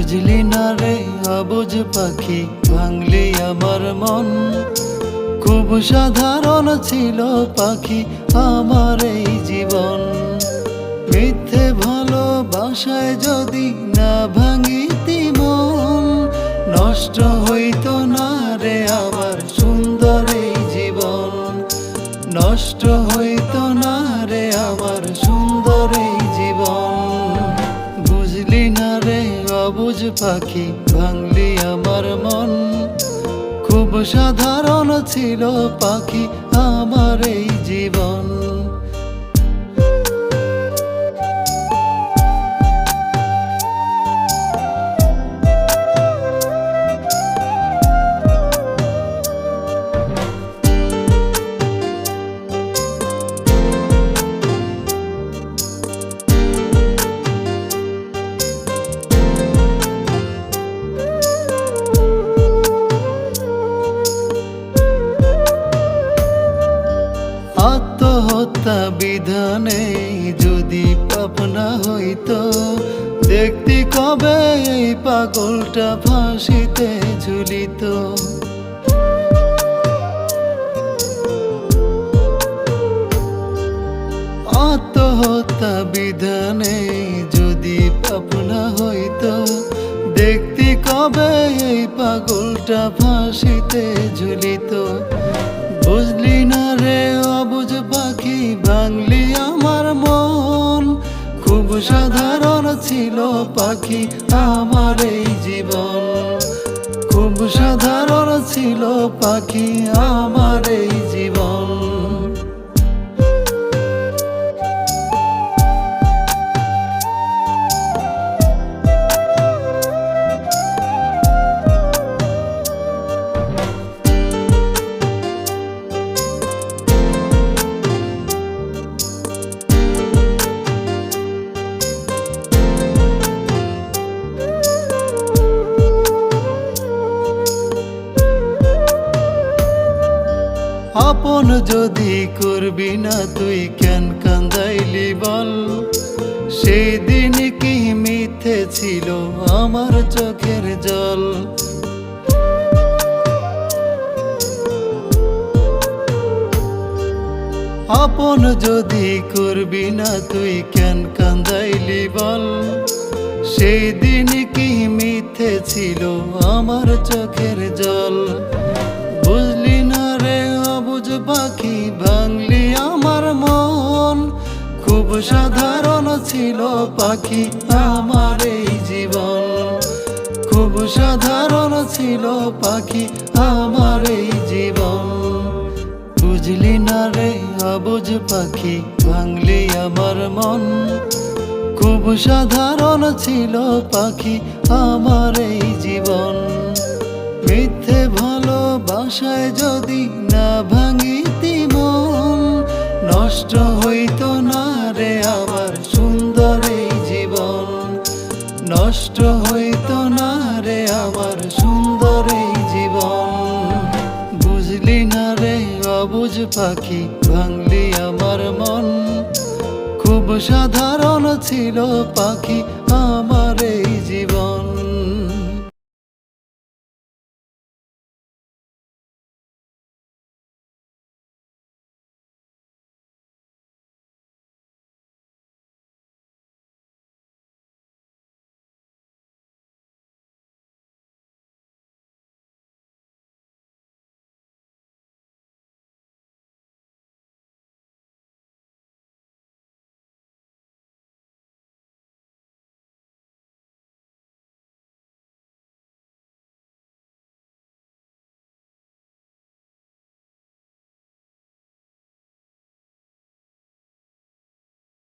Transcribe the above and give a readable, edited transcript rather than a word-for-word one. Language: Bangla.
বুঝলি না রে অবুঝ পাখি, ভাঙলি আমার মন। খুব সাধারণ ছিল পাখি আমার এই জীবন। মিথ্যে ভালোবাসায় যদি না ভাঙিতি মন, নষ্ট হইতো না রে আমার সুন্দর এই জীবন। নষ্ট হইতো না রে আমার সুন্দর এই জীবন। বুঝলি না রে অবুঝ পাখি, ভাঙলি আমার মন। খুব সাধারণ ছিল পাখি আমার এই জীবন। আত্মহত্যা বিধানে যদি পাপ না হইতো, দেখতি কবে এই পাগলটা ফাঁসিতে ঝুলিত। আত্মহত্যা বিধানে যদি পাপ না হইতো, দেখতি কবে এই পাগলটা ফাঁসিতে ঝুলিত। বুঝলি না রে অবুঝ পাখি, ভাঙলি আমার মন। খুব সাধারণ ছিল পাখি আমার এই জীবন। খুব সাধারণ ছিল পাখি আমার এই জীবন। আপন যদি করবি না তুই কেন কান্দাইলি বল? সেই দিন কি মিথ্যে ছিল আমার চোখের জল? আপন যদি করবি না তুই কেন কান্দাইলি বল? সেই দিন কি মিথ্যে ছিল আমার চোখের জল? বুঝলি না রে অবুঝ পাখি, ভাঙলি আমার মন। খুব সাধারণ ছিল পাখি আমার এই জীবন। খুব সাধারণ ছিল পাখি আমার এই জীবন। বুঝলি না রে অবুঝ পাখি, ভাঙলি আমার মন। খুব সাধারণ ছিল পাখি আমার এই জীবন। মিথ্যে ভালোবাসায় যদি না ভাঙিতি মন, নষ্ট হইতো না রে আমার সুন্দর এই জীবন। নষ্ট হইতো না রে আমার সুন্দর এই জীবন। বুঝলি না রে অবুঝ পাখি, ভাঙলি আমার মন। খুব সাধারণ ছিল পাখি আমার